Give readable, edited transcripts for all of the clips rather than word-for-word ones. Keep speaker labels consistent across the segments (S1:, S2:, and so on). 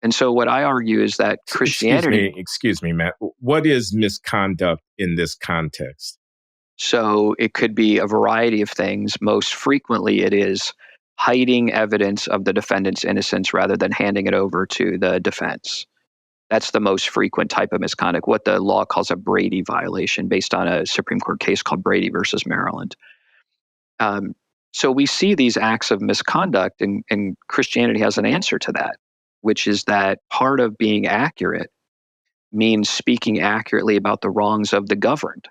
S1: And so what I argue is that Christianity...
S2: Excuse me, Matt. What is misconduct in this context?
S1: So it could be a variety of things. Most frequently, it is hiding evidence of the defendant's innocence rather than handing it over to the defense. That's the most frequent type of misconduct, what the law calls a Brady violation, based on a Supreme Court case called Brady versus Maryland. So we see these acts of misconduct, and Christianity has an answer to that, which is that part of being accurate means speaking accurately about the wrongs of the governed.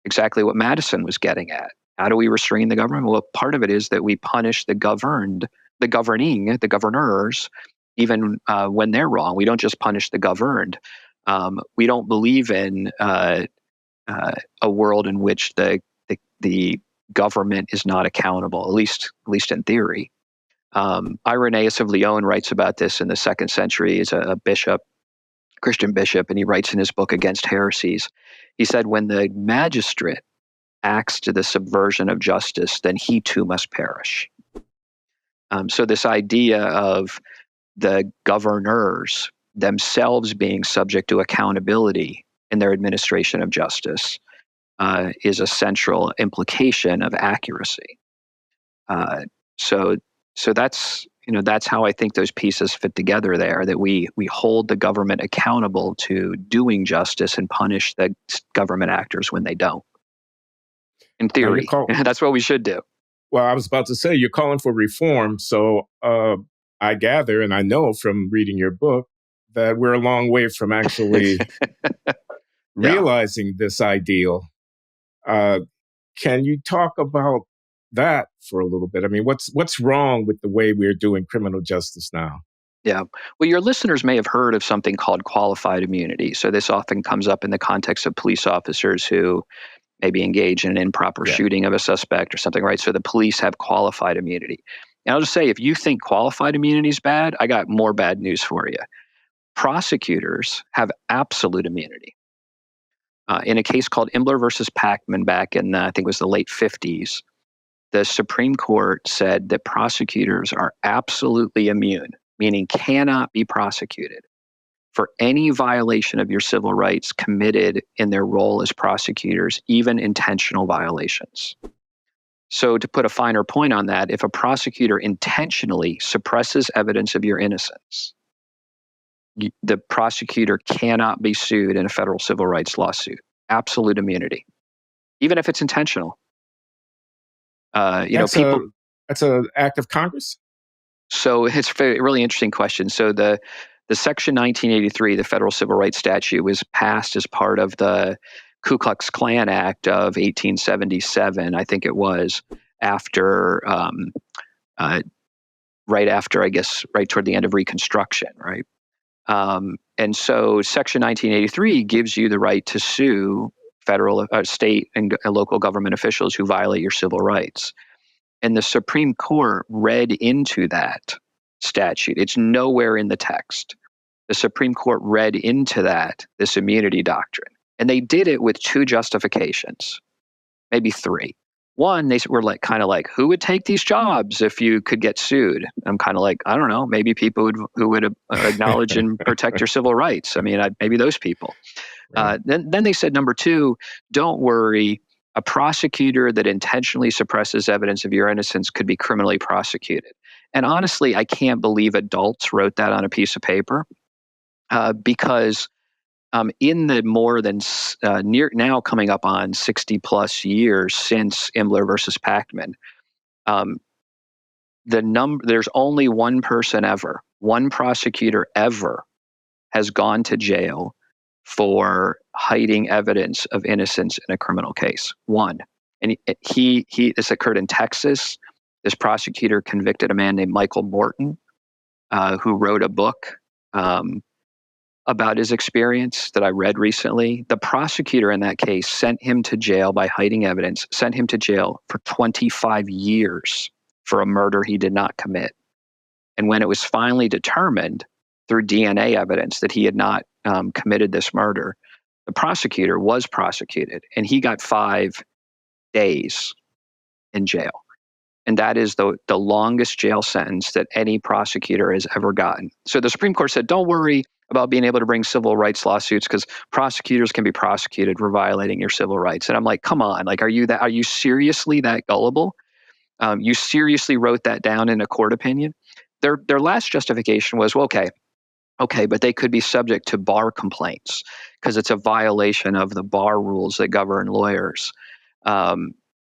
S1: Exactly what Madison was getting at. How do we restrain the government? Well, part of it is that we punish the governed, the governing, the governors, even when they're wrong. We don't just punish the governed. We don't believe in a world in which the government is not accountable, at least in theory. Irenaeus of Lyon writes about this in the 2nd century. He's a bishop, Christian bishop, and he writes in his book Against Heresies. He said, when the magistrate acts to the subversion of justice, then he too must perish. So this idea of the governors themselves being subject to accountability in their administration of justice is a central implication of accuracy. So that's how I think those pieces fit together there, that we hold the government accountable to doing justice and punish the government actors when they don't. In theory, that's what we should do.
S2: Well, I was about to say, you're calling for reform. So I gather, and I know from reading your book, that we're a long way from actually realizing this ideal. Can you talk about that for a little bit? I mean, what's wrong with the way we're doing criminal justice now?
S1: Yeah. Well, your listeners may have heard of something called qualified immunity. So this often comes up in the context of police officers who maybe engage in an improper shooting of a suspect or something, right? So the police have qualified immunity. And I'll just say, if you think qualified immunity is bad, I got more bad news for you. Prosecutors have absolute immunity. In a case called Imbler versus Packman back in, I think it was the late 50s, the Supreme Court said that prosecutors are absolutely immune, meaning cannot be prosecuted for any violation of your civil rights committed in their role as prosecutors, even intentional violations. So to put a finer point on that, if a prosecutor intentionally suppresses evidence of your innocence, the prosecutor cannot be sued in a federal civil rights lawsuit. Absolute immunity, even if it's intentional.
S2: That's an act of Congress?
S1: So it's a really interesting question. So the Section 1983, the federal civil rights statute, was passed as part of the Ku Klux Klan Act of 1877, I think it was, after, right toward the end of Reconstruction, right? And so Section 1983 gives you the right to sue federal, state, and local government officials who violate your civil rights. And the Supreme Court read into that statute. It's nowhere in the text. The Supreme Court read into that this immunity doctrine. And they did it with two justifications, maybe three. One, they were kind of like, who would take these jobs if you could get sued? I'm kind of like, I don't know, maybe people who would acknowledge and protect your civil rights. I mean, maybe those people. Right. Then they said, number two, don't worry. A prosecutor that intentionally suppresses evidence of your innocence could be criminally prosecuted. And honestly, I can't believe adults wrote that on a piece of paper because in the more than now coming up on 60 plus years since Imbler versus Packman, there's only one person ever, one prosecutor ever has gone to jail for hiding evidence of innocence in a criminal case. One. And this occurred in Texas. This prosecutor convicted a man named Michael Morton, who wrote a book about his experience that I read recently. The prosecutor in that case sent him to jail by hiding evidence, sent him to jail for 25 years for a murder he did not commit. And when it was finally determined through DNA evidence that he had not committed this murder, the prosecutor was prosecuted and he got 5 days in jail. And that is the longest jail sentence that any prosecutor has ever gotten. So the Supreme Court said, don't worry about being able to bring civil rights lawsuits because prosecutors can be prosecuted for violating your civil rights. And I'm like, come on, like, are you seriously that gullible? You seriously wrote that down in a court opinion? Their last justification was, well, okay, but they could be subject to bar complaints because it's a violation of the bar rules that govern lawyers.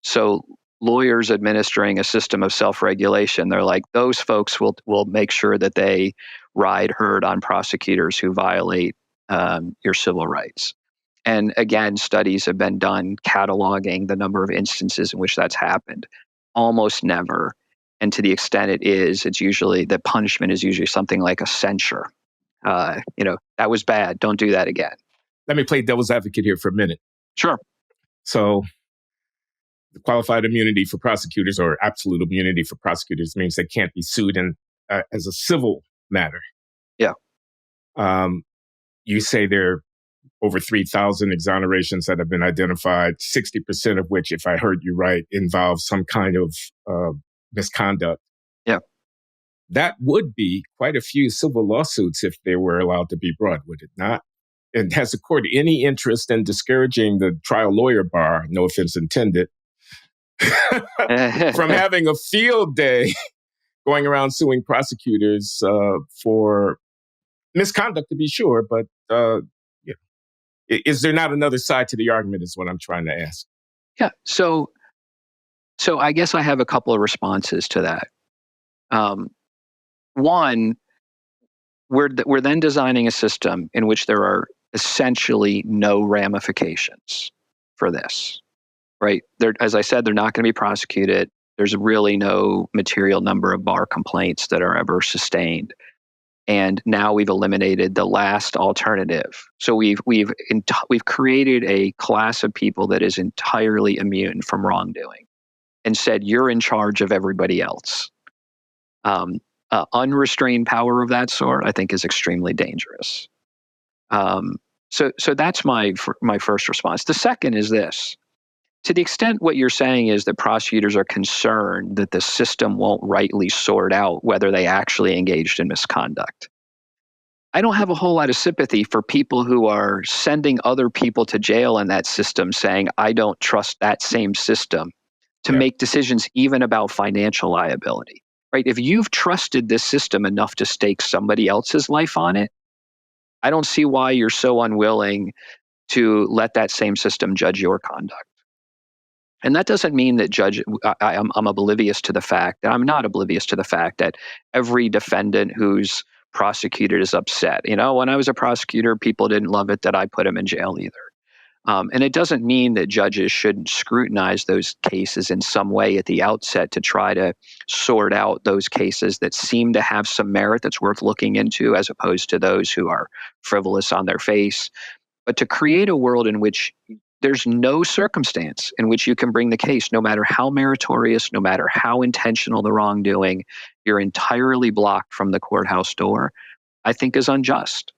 S1: So lawyers administering a system of self-regulation, they're like, those folks will make sure that they ride herd on prosecutors who violate your civil rights. And again, studies have been done cataloging the number of instances in which that's happened. Almost never. And to the extent it is, it's usually the punishment is usually something like a censure. That was bad. Don't do that again.
S2: Let me play devil's advocate here for a minute.
S1: Sure.
S2: So the qualified immunity for prosecutors or absolute immunity for prosecutors means they can't be sued as a civil matter.
S1: Yeah.
S2: You say there are over 3,000 exonerations that have been identified, 60% of which, if I heard you right, involve some kind of misconduct.
S1: Yeah.
S2: That would be quite a few civil lawsuits if they were allowed to be brought, would it not? And has the court any interest in discouraging the trial lawyer bar, no offense intended, from having a field day going around suing prosecutors for misconduct, to be sure, but is there not another side to the argument is what I'm trying to ask.
S1: Yeah. So I guess I have a couple of responses to that. One, we're then designing a system in which there are essentially no ramifications for this, right? As I said, they're not going to be prosecuted. There's really no material number of bar complaints that are ever sustained. And now we've eliminated the last alternative. So we've created a class of people that is entirely immune from wrongdoing, and said you're in charge of everybody else. Unrestrained power of that sort, I think, is extremely dangerous. So that's my first response. The second is this: to the extent what you're saying is that prosecutors are concerned that the system won't rightly sort out whether they actually engaged in misconduct, I don't have a whole lot of sympathy for people who are sending other people to jail in that system saying, I don't trust that same system to make decisions even about financial liability, right? If you've trusted this system enough to stake somebody else's life on it, I don't see why you're so unwilling to let that same system judge your conduct. And that doesn't mean that I'm oblivious to the fact, and I'm not oblivious to the fact that every defendant who's prosecuted is upset. When I was a prosecutor, people didn't love it that I put him in jail either. And it doesn't mean that judges shouldn't scrutinize those cases in some way at the outset to try to sort out those cases that seem to have some merit that's worth looking into, as opposed to those who are frivolous on their face. But to create a world in which there's no circumstance in which you can bring the case, no matter how meritorious, no matter how intentional the wrongdoing, you're entirely blocked from the courthouse door, I think is unjust.